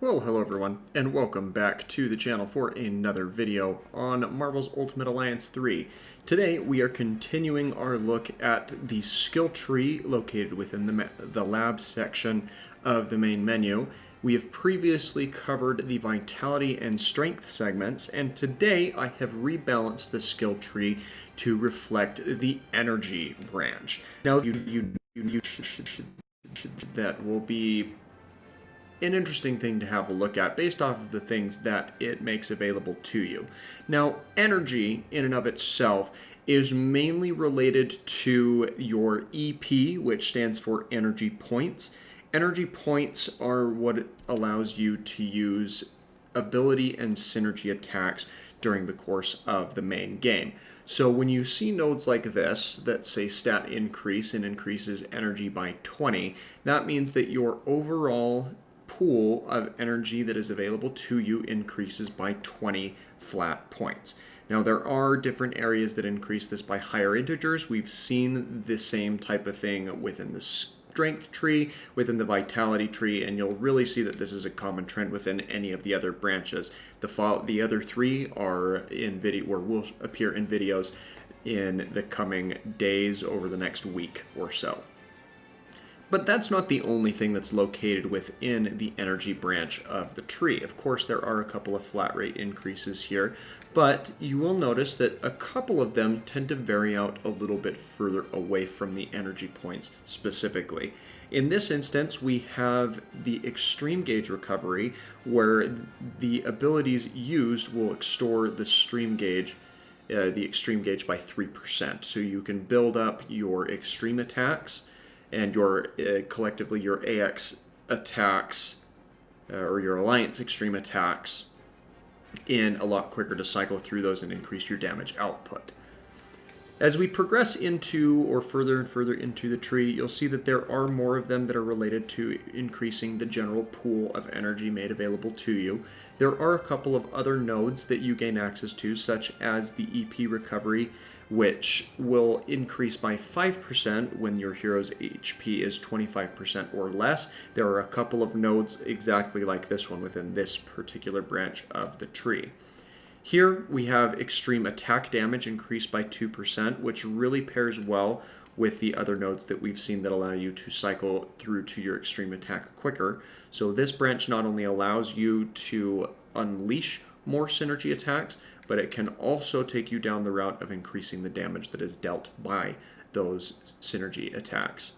Well, hello everyone, and welcome back to the channel for another video on Marvel's Ultimate Alliance 3. Today, we are continuing our look at the skill tree located within the lab section of the main menu. We have previously covered the Vitality and Strength segments, and today I have rebalanced the skill tree to reflect the Energy branch. Now, that will be an interesting thing to have a look at based off of the things that it makes available to you. Now, energy in and of itself is mainly related to your EP, which stands for energy points. Energy points are what allows you to use ability and synergy attacks during the course of the main game. So when you see nodes like this that say stat increase and increases energy by 20, that means that your overall pool of energy that is available to you increases by 20 flat points. Now, there are different areas that increase this by higher integers. We've seen the same type of thing within the strength tree, within the vitality tree, and you'll really see that this is a common trend within any of the other branches. The other three are in video, or will appear in videos in the coming days over the next week or so. But that's not the only thing that's located within the energy branch of the tree. Of course, there are a couple of flat rate increases here, but you will notice that a couple of them tend to vary out a little bit further away from the energy points specifically. In this instance, we have the extreme gauge recovery, where the abilities used will extort the extreme gauge by 3%. So you can build up your extreme attacks and your collectively your AX attacks or your Alliance extreme attacks in a lot quicker to cycle through those and increase your damage output. As we progress into or further and further into the tree, you'll see that there are more of them that are related to increasing the general pool of energy made available to you. There are a couple of other nodes that you gain access to, such as the EP recovery, which will increase by 5% when your hero's HP is 25% or less. There are a couple of nodes exactly like this one within this particular branch of the tree. Here we have extreme attack damage increased by 2%, which really pairs well with the other nodes that we've seen that allow you to cycle through to your extreme attack quicker. So this branch not only allows you to unleash more synergy attacks, but it can also take you down the route of increasing the damage that is dealt by those synergy attacks.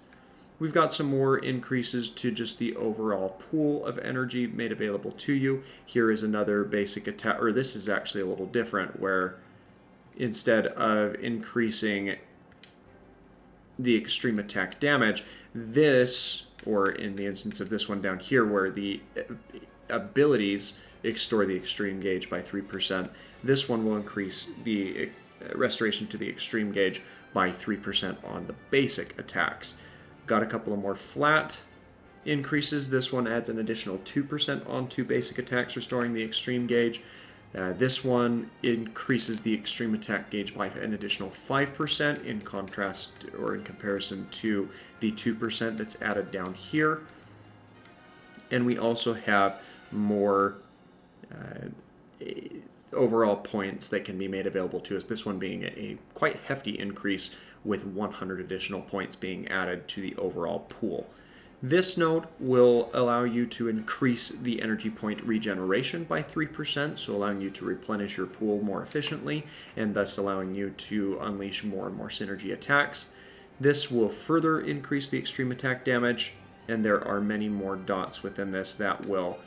We've got some more increases to just the overall pool of energy made available to you. Here is another basic attack, or this is actually a little different, where instead of increasing the extreme attack damage, this, or in the instance of this one down here, where the abilities extort the extreme gauge by 3%, this one will increase the restoration to the extreme gauge by 3% on the basic attacks. Got a couple of more flat increases. This one adds an additional 2% onto basic attacks, restoring the extreme gauge. This one increases the extreme attack gauge by an additional 5% in contrast or in comparison to the 2% that's added down here. And we also have more overall points that can be made available to us, this one being a quite hefty increase with 100 additional points being added to the overall pool. This node will allow you to increase the energy point regeneration by 3%, so allowing you to replenish your pool more efficiently and thus allowing you to unleash more and more synergy attacks. This will further increase the extreme attack damage, and there are many more dots within this that will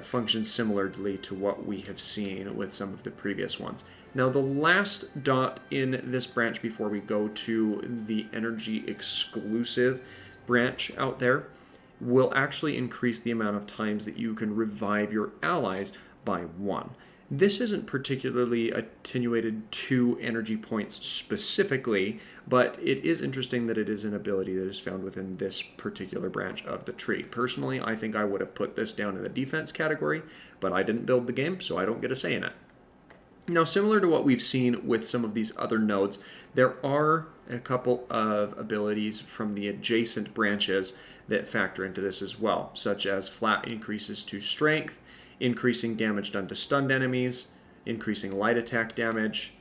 function similarly to what we have seen with some of the previous ones. Now, the last dot in this branch before we go to the energy exclusive branch out there will actually increase the amount of times that you can revive your allies by 1. This isn't particularly attenuated to energy points specifically, but it is interesting that it is an ability that is found within this particular branch of the tree. Personally, I think I would have put this down in the defense category, but I didn't build the game, so I don't get a say in it. Now, similar to what we've seen with some of these other nodes, there are a couple of abilities from the adjacent branches that factor into this as well, such as flat increases to strength, increasing damage done to stunned enemies, increasing light attack damage,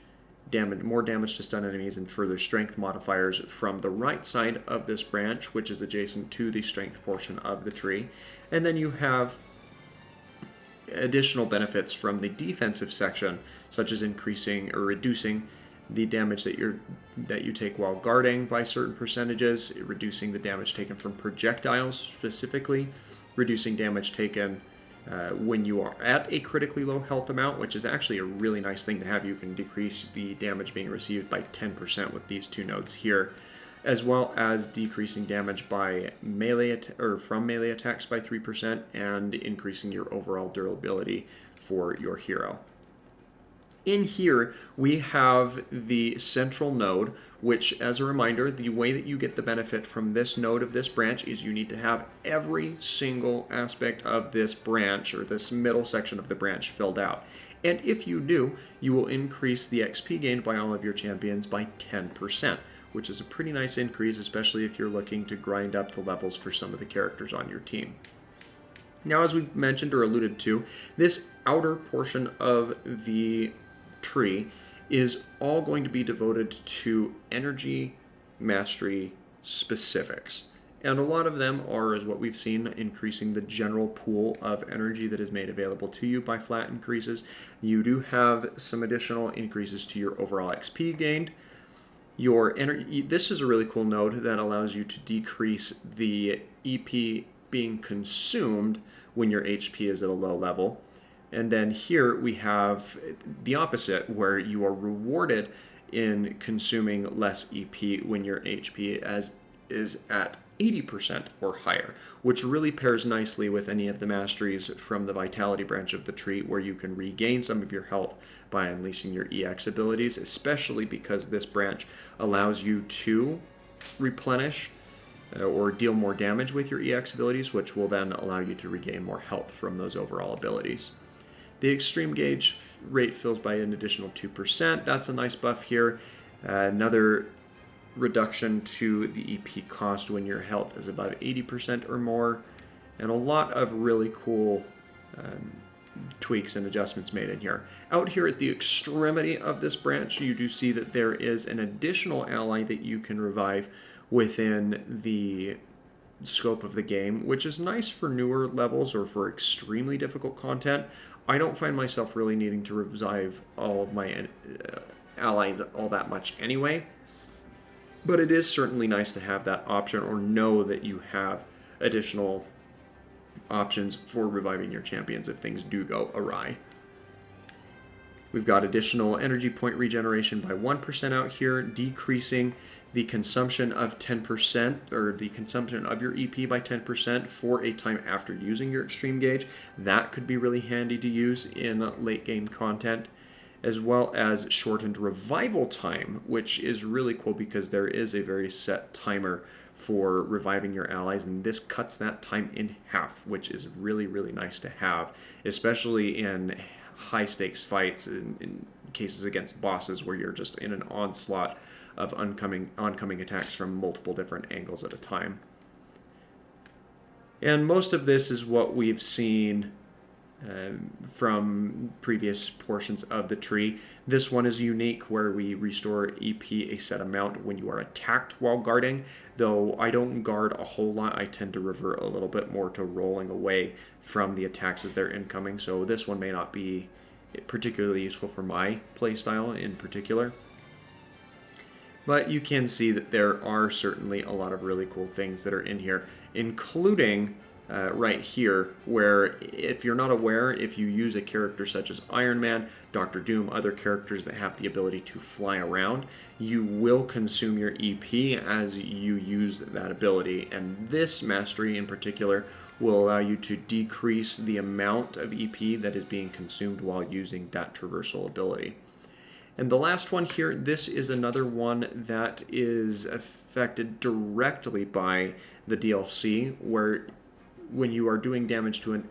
more damage to stunned enemies, and further strength modifiers from the right side of this branch, which is adjacent to the strength portion of the tree. And then you have additional benefits from the defensive section, such as increasing or reducing the damage that you take while guarding by certain percentages, reducing the damage taken from projectiles specifically, reducing damage taken when you are at a critically low health amount, which is actually a really nice thing to have. You can decrease the damage being received by 10% with these two nodes here, as well as decreasing damage by from melee attacks by 3% and increasing your overall durability for your hero. In here, we have the central node, which, as a reminder, the way that you get the benefit from this node of this branch is you need to have every single aspect of this branch, or this middle section of the branch, filled out. And if you do, you will increase the XP gained by all of your champions by 10%, which is a pretty nice increase, especially if you're looking to grind up the levels for some of the characters on your team. Now, as we've mentioned or alluded to, this outer portion of the tree is all going to be devoted to energy mastery specifics. And a lot of them are, as what we've seen, increasing the general pool of energy that is made available to you by flat increases. You do have some additional increases to your overall XP gained. Your energy. This is a really cool node that allows you to decrease the EP being consumed when your HP is at a low level. And then here we have the opposite, where you are rewarded in consuming less EP when your HP is at 80% or higher, which really pairs nicely with any of the masteries from the Vitality branch of the tree, where you can regain some of your health by unleashing your EX abilities, especially because this branch allows you to replenish or deal more damage with your EX abilities, which will then allow you to regain more health from those overall abilities. The extreme gauge rate fills by an additional 2%. That's a nice buff here. Another reduction to the EP cost when your health is above 80% or more. And a lot of really cool tweaks and adjustments made in here. Out here at the extremity of this branch, you do see that there is an additional ally that you can revive within the scope of the game, which is nice for newer levels or for extremely difficult content. I don't find myself really needing to revive all of my allies all that much anyway, but it is certainly nice to have that option, or know that you have additional options for reviving your champions if things do go awry. We've got additional energy point regeneration by 1% out here, decreasing the consumption of 10%, or the consumption of your EP by 10% for a time after using your extreme gauge. That could be really handy to use in late game content, as well as shortened revival time, which is really cool because there is a very set timer for reviving your allies, and this cuts that time in half, which is really, really nice to have, especially in high stakes fights, in cases against bosses where you're just in an onslaught of oncoming attacks from multiple different angles at a time. And most of this is what we've seen from previous portions of the tree. This one is unique, where we restore EP a set amount when you are attacked while guarding. Though I don't guard a whole lot, I tend to revert a little bit more to rolling away from the attacks as they're incoming, so this one may not be particularly useful for my playstyle in particular. But you can see that there are certainly a lot of really cool things that are in here, including right here, where if you're not aware, if you use a character such as Iron Man, Doctor Doom, other characters that have the ability to fly around, you will consume your EP as you use that ability. And this mastery in particular will allow you to decrease the amount of EP that is being consumed while using that traversal ability. And the last one here, this is another one that is affected directly by the DLC, where when you are doing damage to an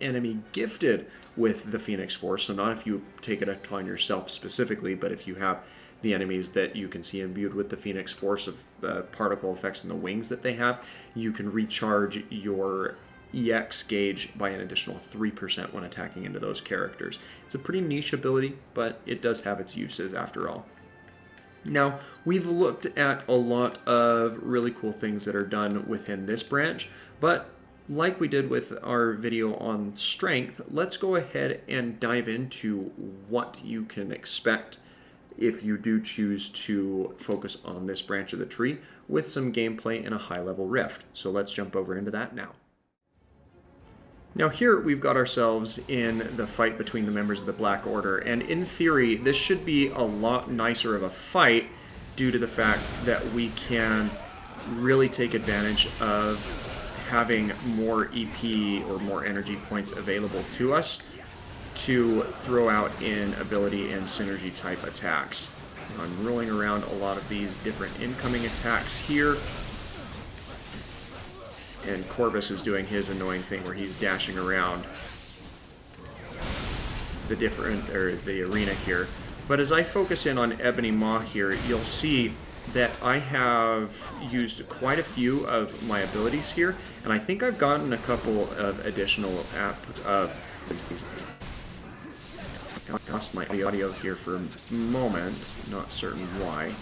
enemy gifted with the Phoenix Force, so not if you take it upon yourself specifically, but if you have the enemies that you can see imbued with the Phoenix Force of the particle effects and the wings that they have, you can recharge your EX gauge by an additional 3% when attacking into those characters. It's a pretty niche ability, but it does have its uses after all. Now, we've looked at a lot of really cool things that are done within this branch, but like we did with our video on strength, let's go ahead and dive into what you can expect if you do choose to focus on this branch of the tree with some gameplay in a high-level rift. So let's jump over into that now. Now here we've got ourselves in the fight between the members of the Black Order, and in theory this should be a lot nicer of a fight due to the fact that we can really take advantage of having more EP or more energy points available to us to throw out in ability and synergy type attacks. I'm rolling around a lot of these different incoming attacks here. And Corvus is doing his annoying thing where he's dashing around the arena here. But as I focus in on Ebony Maw here, you'll see that I have used quite a few of my abilities here, and I think I've gotten a couple of additional I lost my audio here for a moment, not certain why.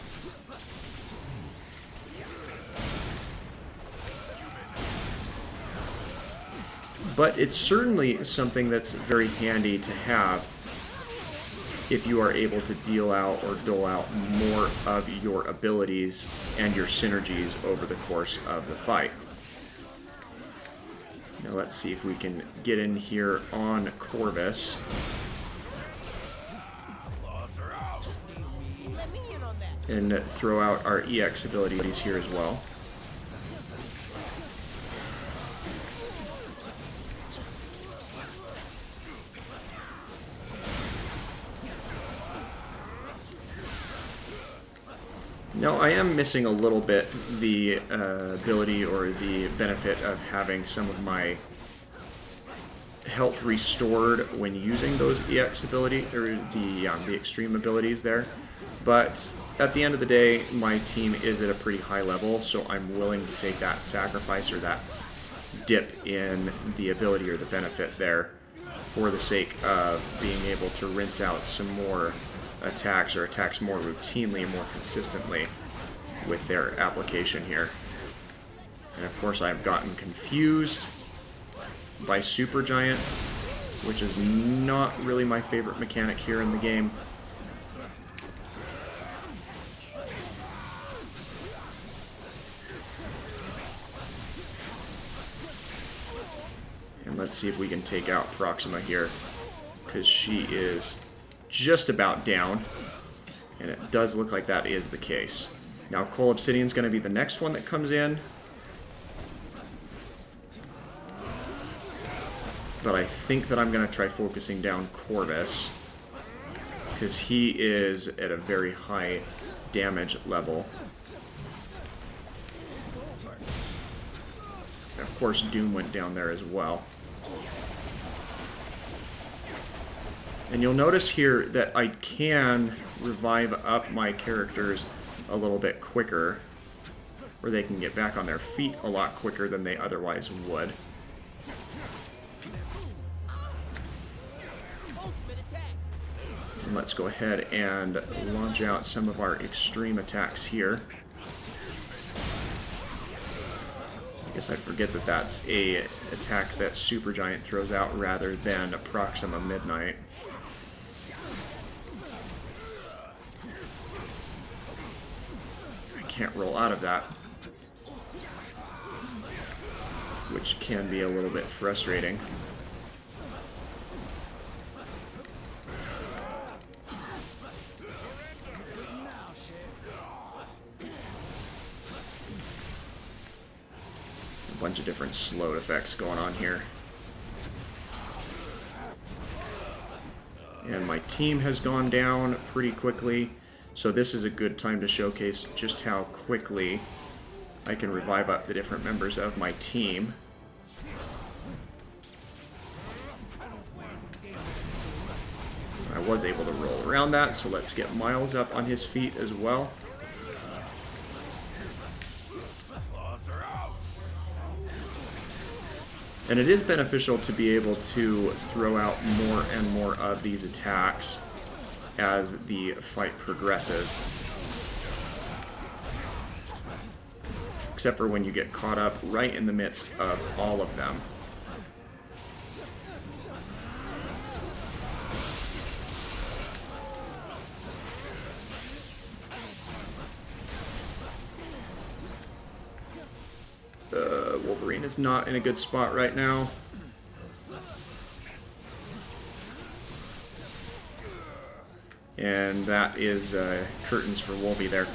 But it's certainly something that's very handy to have if you are able to deal out or dole out more of your abilities and your synergies over the course of the fight. Now let's see if we can get in here on Corvus. And throw out our EX abilities here as well. Now, I am missing a little bit the ability or the benefit of having some of my health restored when using those EX ability, or the extreme abilities there. But at the end of the day, my team is at a pretty high level, so I'm willing to take that sacrifice or that dip in the ability or the benefit there for the sake of being able to rinse out some more attacks or attacks more routinely and more consistently with their application here. And of course I've gotten confused by Supergiant, which is not really my favorite mechanic here in the game. And let's see if we can take out Proxima here, because she is just about down, and it does look like that is the case. Now Cole Obsidian's going to be the next one that comes in, but I think that I'm going to try focusing down Corvus, because he is at a very high damage level. And of course Doom went down there as well. And you'll notice here that I can revive up my characters a little bit quicker, where they can get back on their feet a lot quicker than they otherwise would. And let's go ahead and launch out some of our extreme attacks here. I guess I forget that that's a attack that Supergiant throws out rather than Proxima Midnight. Can't roll out of that, which can be a little bit frustrating. A bunch of different slowed effects going on here. And my team has gone down pretty quickly. So this is a good time to showcase just how quickly I can revive up the different members of my team. was able to roll around that, so let's get Miles up on his feet as well. And it is beneficial to be able to throw out more and more of these attacks as the fight progresses. Except for when you get caught up right in the midst of all of them. Wolverine is not in a good spot right now. And that is curtains for Wolvie there.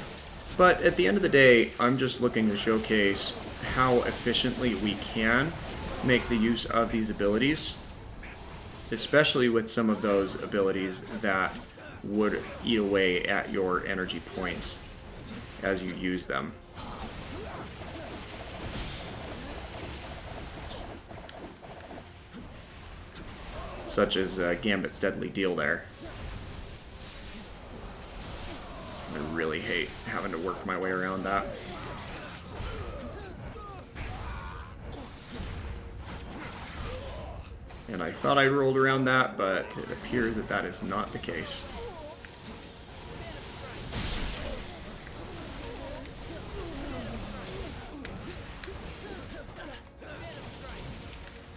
But at the end of the day, I'm just looking to showcase how efficiently we can make the use of these abilities, especially with some of those abilities that would eat away at your energy points as you use them. Such as Gambit's Deadly Deal there. I really hate having to work my way around that. And I thought I rolled around that, but it appears that that is not the case.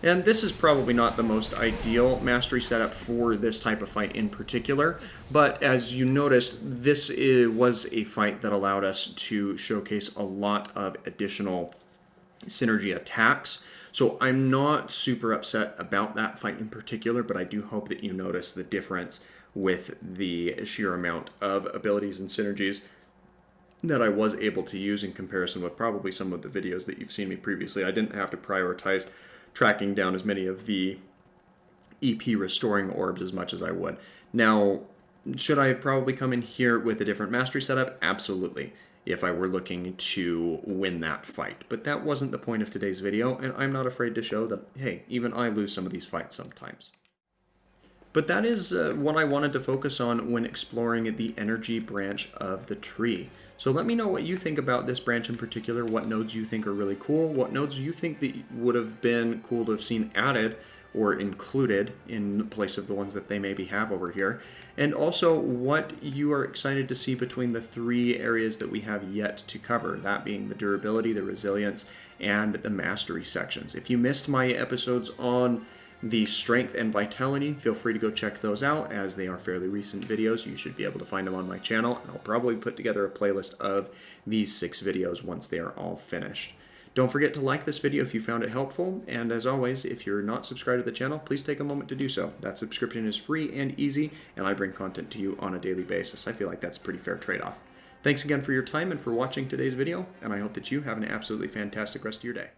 And this is probably not the most ideal mastery setup for this type of fight in particular, but as you noticed, this was a fight that allowed us to showcase a lot of additional synergy attacks. So I'm not super upset about that fight in particular, but I do hope that you notice the difference with the sheer amount of abilities and synergies that I was able to use in comparison with probably some of the videos that you've seen me previously. I didn't have to prioritize tracking down as many of the EP restoring orbs as much as I would. Now, should I have probably come in here with a different mastery setup? Absolutely, if I were looking to win that fight. But that wasn't the point of today's video, and I'm not afraid to show that, hey, even I lose some of these fights sometimes. But that is what I wanted to focus on when exploring the energy branch of the tree. So let me know what you think about this branch in particular, what nodes you think are really cool, what nodes you think that would have been cool to have seen added or included in place of the ones that they maybe have over here, and also what you are excited to see between the three areas that we have yet to cover, that being the durability, the resilience, and the mastery sections. If you missed my episodes on the strength and vitality, feel free to go check those out, as they are fairly recent videos. You should be able to find them on my channel, and I'll probably put together a playlist of these 6 videos once they are all finished. Don't forget to like this video if you found it helpful, and as always, if you're not subscribed to the channel, please take a moment to do so. That subscription is free and easy, and I bring content to you on a daily basis. I feel like that's a pretty fair trade-off. Thanks again for your time and for watching today's video, and I hope that you have an absolutely fantastic rest of your day.